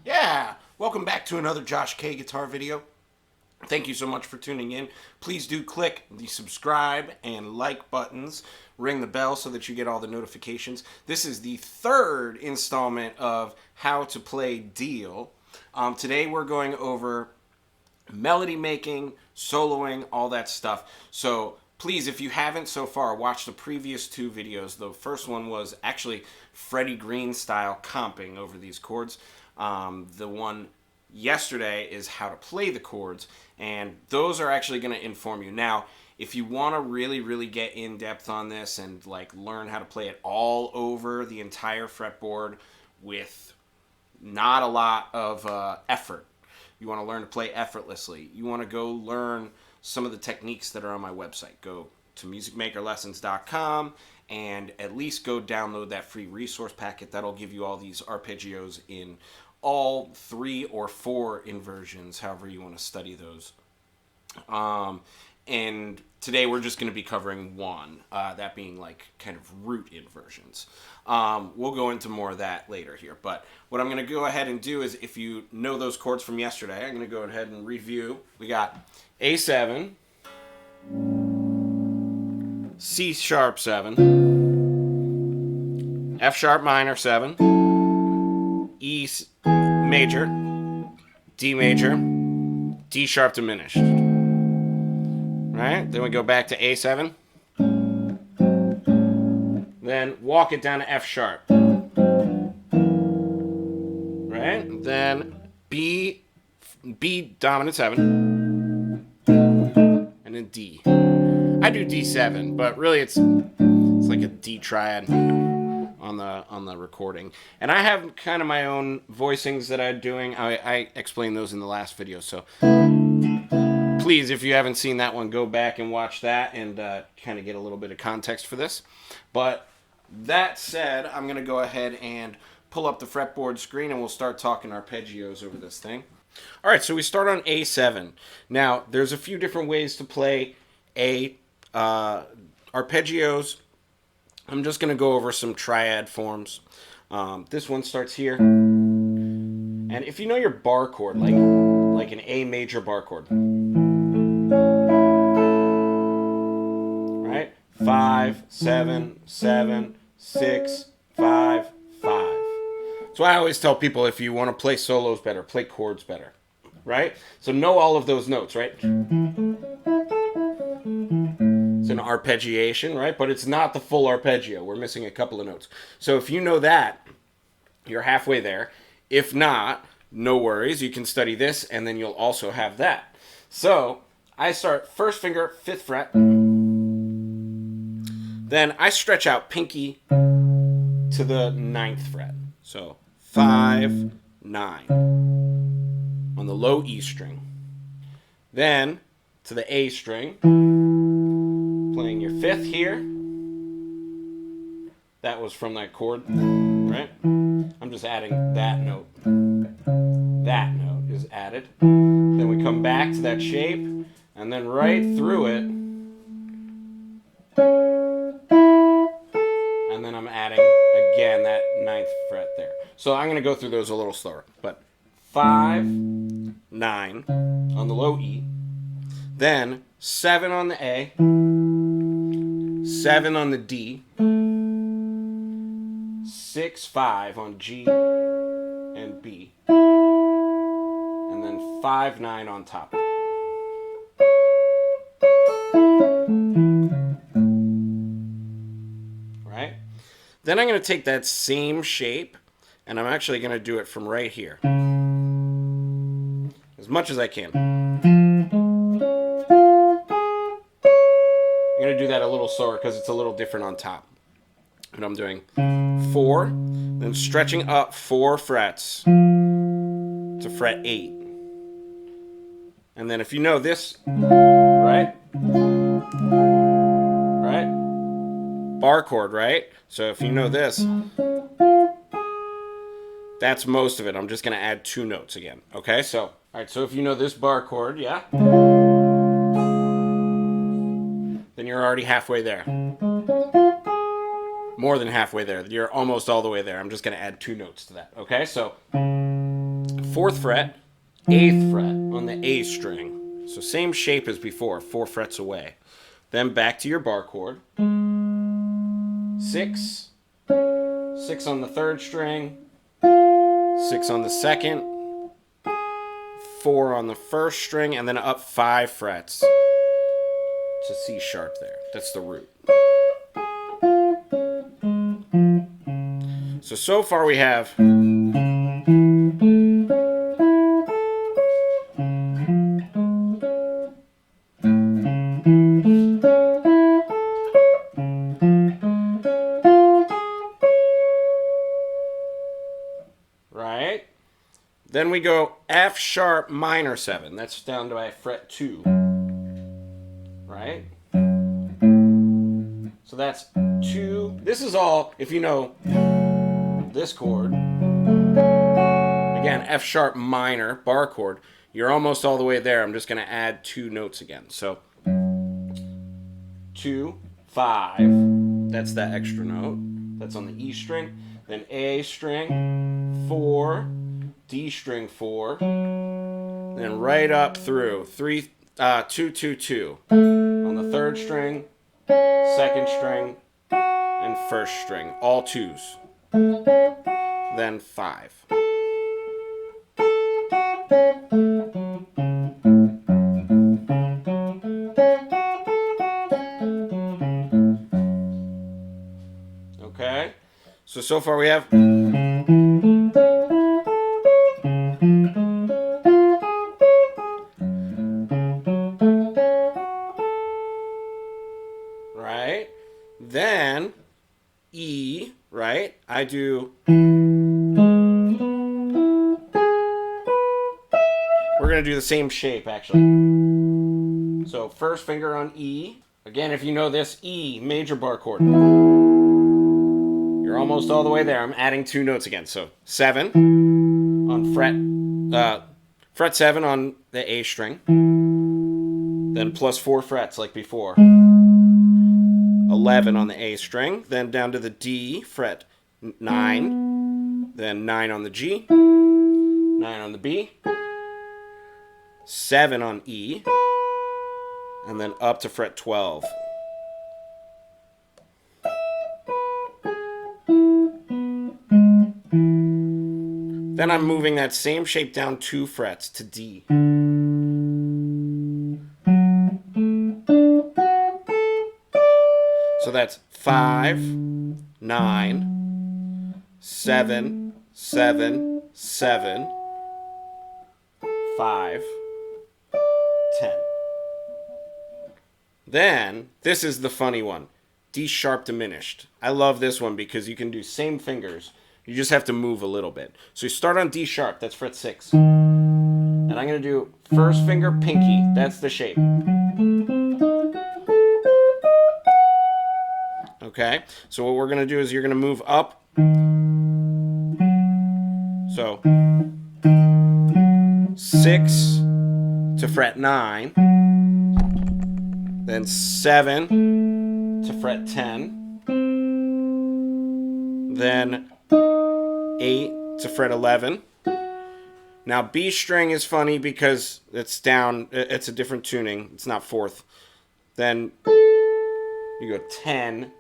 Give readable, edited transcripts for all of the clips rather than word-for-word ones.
Yeah, welcome back to another Josh K guitar video. Thank you so much for tuning in. Please do click the subscribe and like buttons, ring the bell so that you get all the notifications. This is the third installment of How to Play Deal. Today we're going over melody making, soloing, all that stuff. So please, if you haven't so far, watch the previous two videos. The first one was actually Freddie Green style comping over these chords. The one yesterday is how to play the chords, and those are actually going to inform you. Now, if you want to really get in depth on this and like learn how to play it all over the entire fretboard with not a lot of effort, you want to learn to play effortlessly, you want to go learn some of the techniques that are on my website, go to musicmakerlessons.com and at least go download that free resource packet. That'll give you all these arpeggios in all 3 or 4 inversions, however you want to study those. And today we're just going to be covering one, that being like kind of root inversions. We'll go into more of that later here, but what I'm going to go ahead and do is, if you know those chords from yesterday, I'm going to go ahead and review. We got A7, C sharp 7, F sharp minor 7, E major, D major, D sharp diminished. Right? Then we go back to A7. Then walk it down to F sharp. Right? Then B dominant 7. And then D. I do D7, but really it's like a D triad on the recording. And I have kind of my own voicings that I'm doing. I explained those in the last video, so please, if you haven't seen that one, go back and watch that and kind of get a little bit of context for this. But that said, I'm going to go ahead and pull up the fretboard screen and we'll start talking arpeggios over this thing. All right, so we start on A7. Now, there's a few different ways to play arpeggios. I'm just going to go over some triad forms. This one starts here. And if you know your bar chord, like an A major bar chord, right? 5, 7, 7, 6, 5, 5. So I always tell people, if you want to play solos better, play chords better, right? So know all of those notes, right? It's an arpeggiation, right? But it's not the full arpeggio. We're missing a couple of notes. So if you know that, you're halfway there. If not, no worries. You can study this, and then you'll also have that. So I start first finger, 5th fret. Then I stretch out pinky to the 9th fret. So 5, 9 on the low E string. Then to the A string, playing your 5th here. That was from that chord, right? I'm just adding that note. That note is added. Then we come back to that shape, and then right through it, and then I'm adding again that 9th fret there. So I'm going to go through those a little slower, but 5, 9 on the low E, then 7 on the A, 7 on the D, 6, 5 on G and B, and then 5, 9 on top. Right? Then I'm going to take that same shape, and I'm actually going to do it from right here, as much as I can. I'm going to do that a little slower because it's a little different on top. And I'm doing 4, then stretching up 4 frets to fret 8. And then if you know this, right? bar chord, right? So if you know this, that's most of it. I'm just going to add 2 notes again. Okay, so, all right, so if you know this bar chord, yeah, then you're already halfway there. More than halfway there. You're almost all the way there. I'm just going to add 2 notes to that. Okay, so 4th fret, 8th fret on the A string. So same shape as before, 4 frets away. Then back to your bar chord. 6, 6 on the 3rd string, 6 on the 2nd, 4 on the 1st string, and then up 5 frets to C sharp there. That's the root. So far we have right? Then we go F sharp minor 7. That's down to fret 2. Right? So that's 2. This is all, if you know this chord, again, F sharp minor, bar chord, you're almost all the way there. I'm just going to add 2 notes again. So 2, 5, that's that extra note. That's on the E string. Then A string, 4, D string 4, then right up through 3, 2, 2, 2 on the 3rd string, 2nd string, and 1st string, all 2s. Then 5. Okay, so far we have right, then E, right, I do, we're going to do the same shape actually. So 1st finger on E, again if you know this, E, major bar chord. You're almost all the way there. I'm adding 2 notes again. So 7 on fret 7 on the A string, then plus 4 frets like before. 11 on the A string, then down to the D, fret 9, then 9 on the G, 9 on the B, 7 on E, and then up to fret 12. Then I'm moving that same shape down 2 frets to D. So that's 5, 9, 7, 7, 7, 5, 10. Then, this is the funny one. D sharp diminished. I love this one because you can do same fingers. You just have to move a little bit. So you start on D sharp, that's fret 6. And I'm going to do 1st finger pinky, that's the shape. Okay, so what we're going to do is you're going to move up. So 6 to fret 9, then 7 to fret 10, then 8 to fret 11. Now B string is funny because it's down, it's a different tuning, it's not 4th. Then you go 10,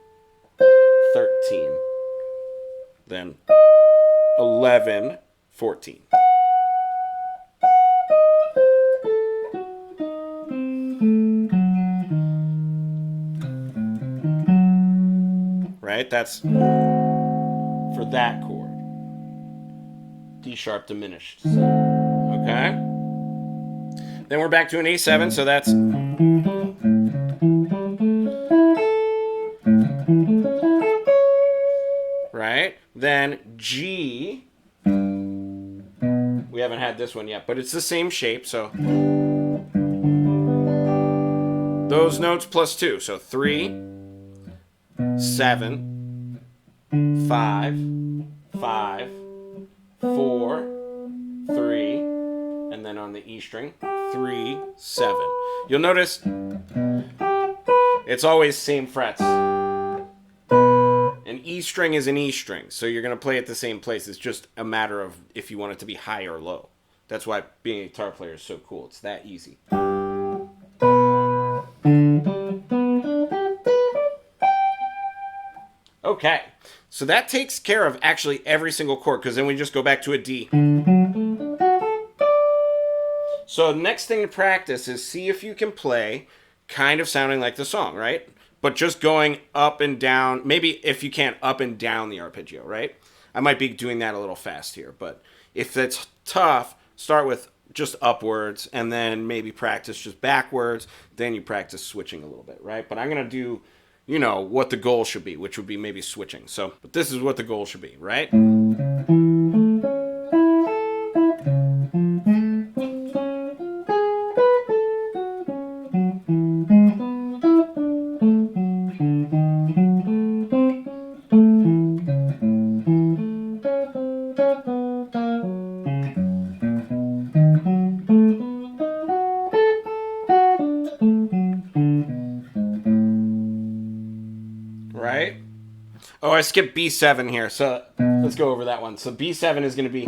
13, then 11, 14. Right, that's for that chord. D sharp diminished. Okay? Then we're back to an A7, so that's right? Then G, we haven't had this one yet, but it's the same shape, so those notes plus 2, so 3, 7, 5, 5, 4, 3, and then on the E string, 3, 7. You'll notice it's always same frets. An E string is an E string, so you're going to play at the same place. It's just a matter of if you want it to be high or low. That's why being a guitar player is so cool. It's that easy. Okay, so that takes care of actually every single chord, because then we just go back to a D. So the next thing to practice is see if you can play kind of sounding like the song, right? But just going up and down, maybe if you can, up and down the arpeggio, right? I might be doing that a little fast here, but if that's tough, start with just upwards and then maybe practice just backwards. Then you practice switching a little bit, right? But I'm going to do, you know, what the goal should be, which would be maybe switching. So, but this is what the goal should be, right? Right? Oh, I skipped B7 here, so let's go over that one. So B7 is going to be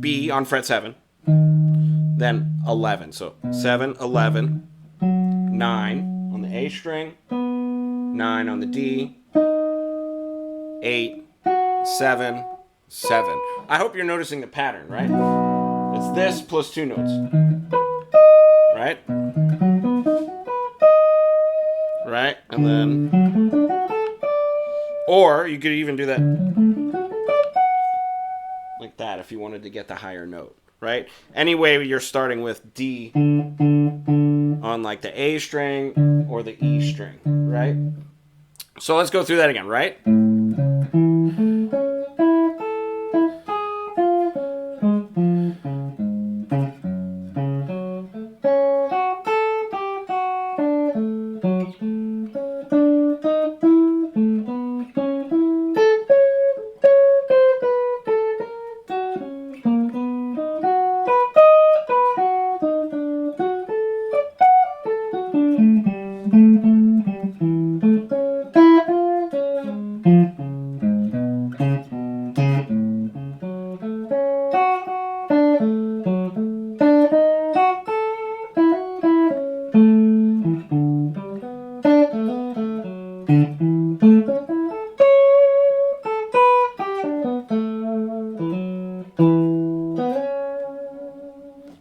B on fret 7, then 11. So 7, 11, 9 on the A string, 9 on the D, 8, 7, 7. I hope you're noticing the pattern, right? It's this plus 2 notes, right? Right? And then, or you could even do that like that if you wanted to get the higher note, right? Anyway, you're starting with D on like the A string or the E string, right? So let's go through that again, right?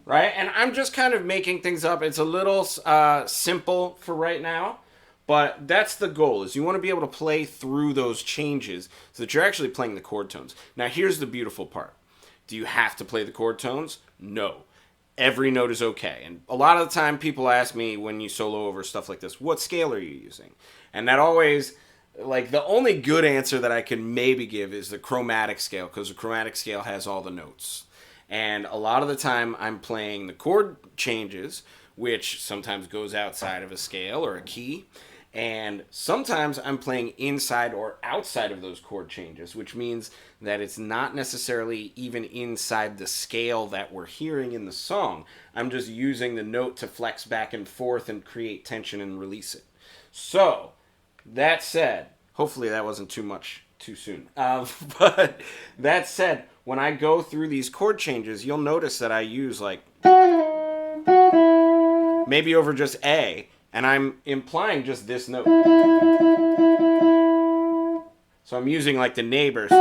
Right? And I'm just kind of making things up. It's a little simple for right now, but that's the goal, is you want to be able to play through those changes so that you're actually playing the chord tones. Now, here's the beautiful part. Do you have to play the chord tones? No. Every note is okay. And a lot of the time people ask me when you solo over stuff like this, what scale are you using? And that always, like, the only good answer that I can maybe give is the chromatic scale, because the chromatic scale has all the notes. And a lot of the time I'm playing the chord changes, which sometimes goes outside of a scale or a key. And sometimes I'm playing inside or outside of those chord changes, which means that it's not necessarily even inside the scale that we're hearing in the song. I'm just using the note to flex back and forth and create tension and release it. So, that said, hopefully that wasn't too much too soon. But that said, when I go through these chord changes, you'll notice that I use like maybe over just A, and I'm implying just this note. So I'm using like the neighbors.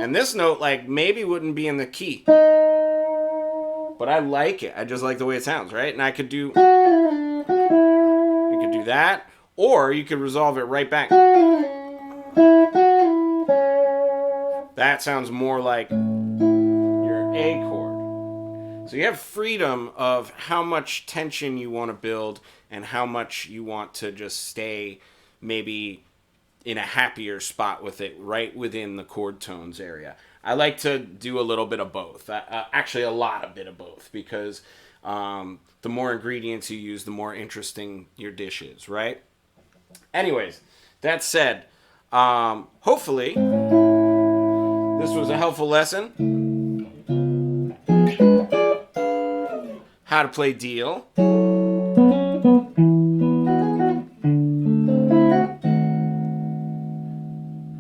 And this note like maybe wouldn't be in the key. But I like it. I just like the way it sounds, right? And I could do that, or you could resolve it right back. That sounds more like your A chord. So you have freedom of how much tension you want to build and how much you want to just stay maybe in a happier spot with it right within the chord tones area. I like to do a little bit of both. Actually, a lot of bit of both, because the more ingredients you use, the more interesting your dish is, right? Anyways, that said, hopefully this was a helpful lesson. How to play deal.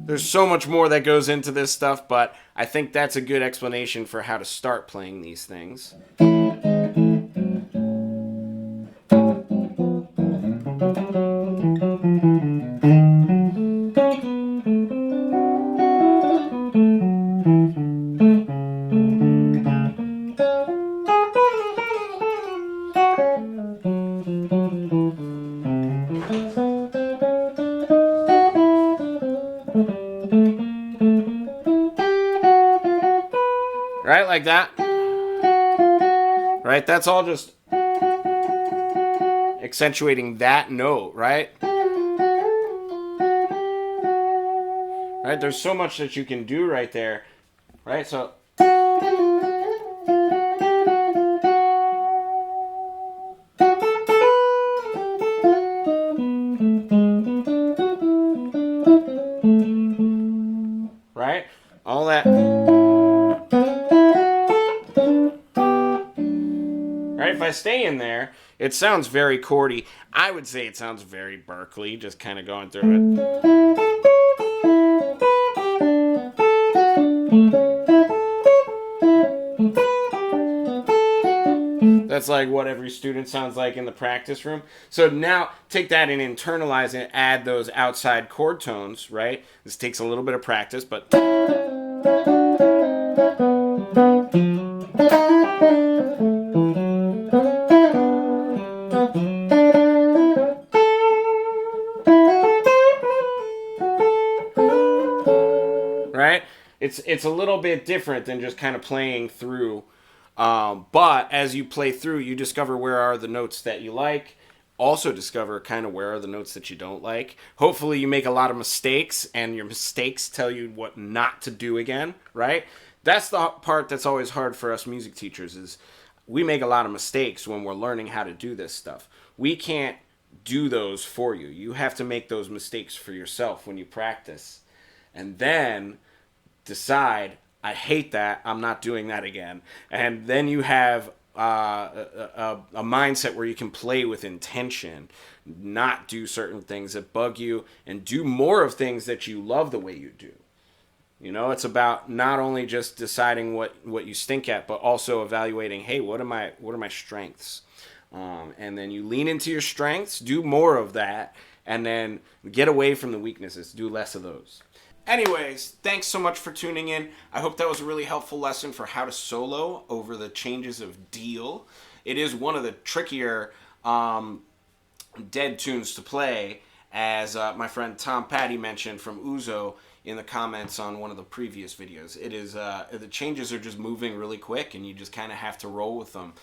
There's so much more that goes into this stuff, but I think that's a good explanation for how to start playing these things. Right, like that. Right, that's all just accentuating that note, right? Right, there's so much that you can do right there, right? So right, all that. Right, if I stay in there, it sounds very chordy. I would say it sounds very Berkeley, just kind of going through it. That's like what every student sounds like in the practice room. So now take that and internalize it, add those outside chord tones, right? This takes a little bit of practice, but... right? It's a little bit different than just kind of playing through. But as you play through, you discover where are the notes that you like. Also discover kind of where are the notes that you don't like. Hopefully you make a lot of mistakes, and your mistakes tell you what not to do again, right? That's the part that's always hard for us music teachers, is we make a lot of mistakes when we're learning how to do this stuff. We can't do those for you. You have to make those mistakes for yourself when you practice. And then decide, I hate that, I'm not doing that again. And then you have a mindset where you can play with intention, not do certain things that bug you, and do more of things that you love the way you do. You know, it's about not only just deciding what you stink at, but also evaluating, hey, what are my strengths? And then you lean into your strengths, do more of that, and then get away from the weaknesses, do less of those. Anyways, thanks so much for tuning in. I hope that was a really helpful lesson for how to solo over the changes of deal. It is one of the trickier dead tunes to play, as my friend Tom Patty mentioned from Uzo in the comments on one of the previous videos. It is the changes are just moving really quick, and you just kind of have to roll with them.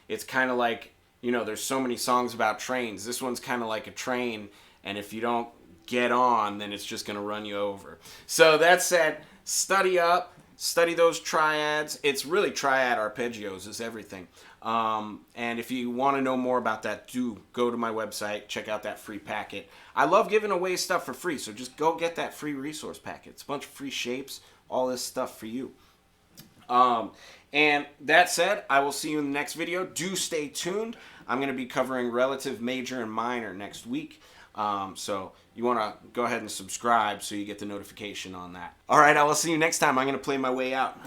It's kind of like, you know, there's so many songs about trains. This one's kind of like a train, and if you don't get on, then it's just going to run you over. So that said, study up, study those triads. It's really triad arpeggios is everything. And if you want to know more about that, do go to my website, check out that free packet. I love giving away stuff for free, so just go get that free resource packet. It's a bunch of free shapes, all this stuff for you. And that said, I will see you in the next video. Do stay tuned. I'm going to be covering relative major and minor next week. So you want to go ahead and subscribe so you get the notification on that. All right, I will see you next time. I'm going to play my way out.